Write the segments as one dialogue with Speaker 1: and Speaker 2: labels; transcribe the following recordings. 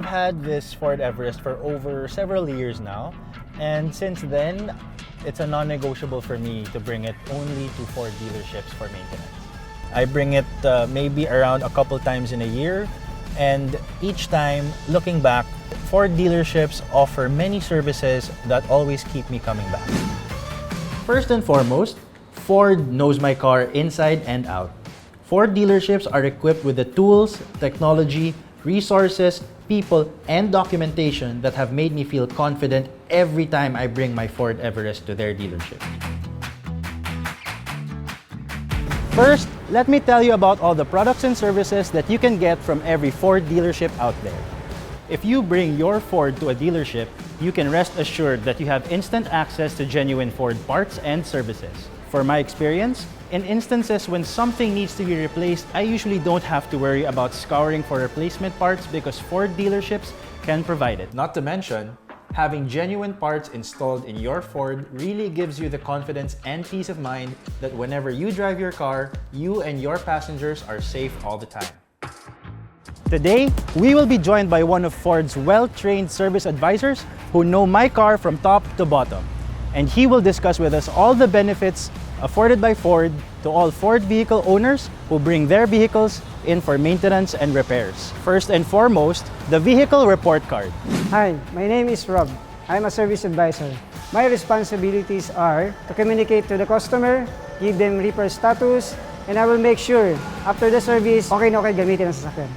Speaker 1: had this Ford Everest for over several years now, and since then, it's a non-negotiable for me to bring it only to Ford dealerships for maintenance. I bring it maybe around a couple times in a year, and each time, looking back, Ford dealerships offer many services that always keep me coming back. First and foremost, Ford knows my car inside and out. Ford dealerships are equipped with the tools, technology, resources, people, and documentation that have made me feel confident every time I bring my Ford Everest to their dealership. First, let me tell you about all the products and services that you can get from every Ford dealership out there. If you bring your Ford to a dealership, you can rest assured that you have instant access to genuine Ford parts and services. For my experience, in instances when something needs to be replaced, I usually don't have to worry about scouring for replacement parts because Ford dealerships can provide it. Not to mention, having genuine parts installed in your Ford really gives you the confidence and peace of mind that whenever you drive your car, you and your passengers are safe all the time. Today, we will be joined by one of Ford's well-trained service advisors who know my car from top to bottom. And he will discuss with us all the benefits afforded by Ford to all Ford vehicle owners who bring their vehicles in for maintenance and repairs. First and foremost, the vehicle report card.
Speaker 2: Hi, my name is Rob. I'm a service advisor. My responsibilities are to communicate to the customer, give them repair status, and I will make sure after the service, okay na okay gamitin ang sasakyan.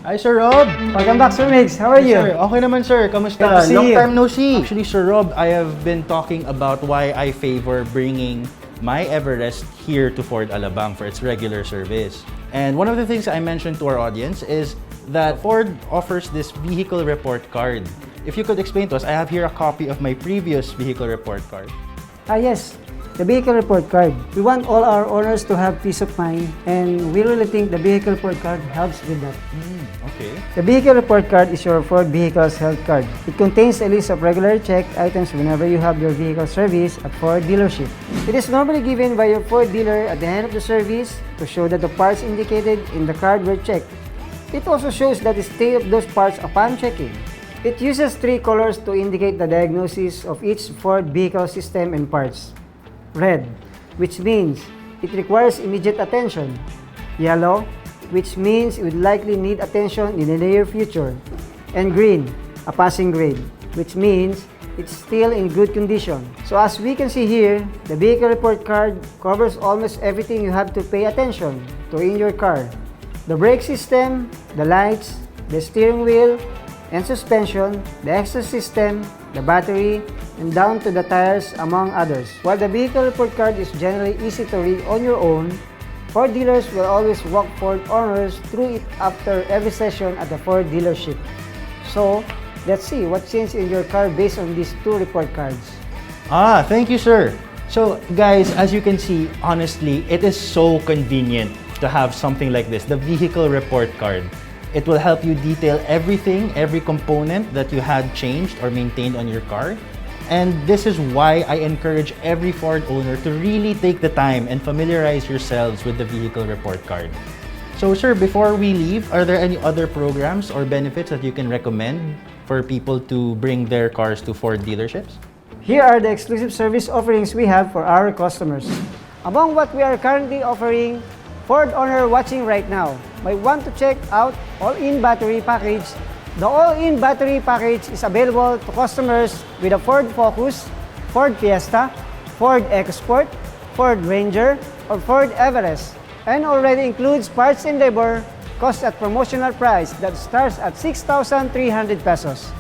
Speaker 1: Hi, Sir Rob!
Speaker 2: Welcome back, Sir Mix. How are you?
Speaker 1: Sir, okay naman, sir. Kamusta?
Speaker 2: Good to see
Speaker 1: Long
Speaker 2: you.
Speaker 1: time no see. Actually, Sir Rob, I have been talking about why I favor bringing my Everest here to Ford Alabang for its regular service. And one of the things I mentioned to our audience is that Ford offers this vehicle report card. If you could explain to us, I have here a copy of my previous vehicle report card.
Speaker 2: Yes, the vehicle report card. We want all our owners to have peace of mind, and we really think the vehicle report card helps with that.
Speaker 1: Okay.
Speaker 2: The vehicle report card is your Ford vehicle's health card. It contains a list of regular checked items whenever you have your vehicle service at Ford dealership. It is normally given by your Ford dealer at the end of the service to show that the parts indicated in the card were checked. It also shows that the state of those parts upon checking. It uses 3 colors to indicate the diagnosis of each Ford vehicle system and parts. Red, which means it requires immediate attention. Yellow, which means it would likely need attention in the near future. And green, a passing grade, which means it's still in good condition. So as we can see here, the vehicle report card covers almost everything you have to pay attention to in your car. The brake system, the lights, the steering wheel, and suspension, the exhaust system, the battery, and down to the tires, among others. While the vehicle report card is generally easy to read on your own, Ford dealers will always walk Ford owners through it after every session at the Ford dealership. So, let's see what changed in your car based on these 2 report cards.
Speaker 1: Thank you, sir. So, guys, as you can see, honestly, it is so convenient to have something like this, the vehicle report card. It will help you detail everything, every component that you had changed or maintained on your car. And this is why I encourage every Ford owner to really take the time and familiarize yourselves with the vehicle report card. So, sir, before we leave, are there any other programs or benefits that you can recommend for people to bring their cars to Ford dealerships?
Speaker 2: Here are the exclusive service offerings we have for our customers. Among what we are currently offering, Ford owner watching right now might want to check out all-in battery package. The all-in battery package is available to customers with a Ford Focus, Ford Fiesta, Ford EcoSport, Ford Ranger, or Ford Everest, and already includes parts and labor cost at promotional price that starts at 6,300 pesos.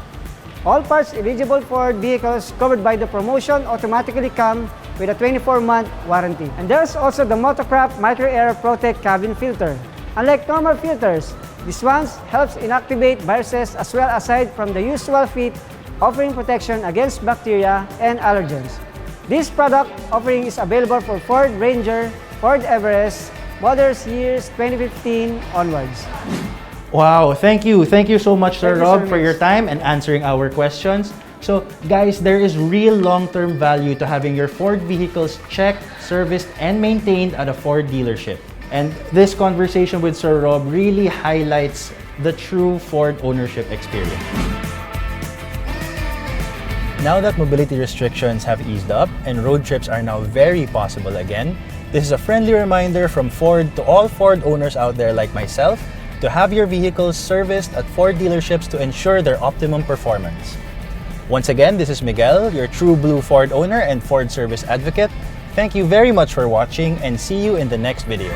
Speaker 2: All parts eligible Ford vehicles covered by the promotion automatically come with a 24-month warranty. And there's also the Motocraft Micro Air Protect cabin filter. Unlike normal filters, this one helps inactivate viruses as well aside from the usual fit, offering protection against bacteria and allergens. This product offering is available for Ford Ranger, Ford Everest, models years 2015 onwards.
Speaker 1: Wow, thank you. Thank you so much, Sir
Speaker 2: Thank you,
Speaker 1: Rob,
Speaker 2: Sir
Speaker 1: for
Speaker 2: Mix.
Speaker 1: your time and answering our questions. So, guys, there is real long-term value to having your Ford vehicles checked, serviced, and maintained at a Ford dealership. And this conversation with Sir Rob really highlights the true Ford ownership experience. Now that mobility restrictions have eased up and road trips are now very possible again, this is a friendly reminder from Ford to all Ford owners out there like myself to have your vehicles serviced at Ford dealerships to ensure their optimum performance. Once again, this is Miguel, your true blue Ford owner and Ford service advocate. Thank you very much for watching and see you in the next video.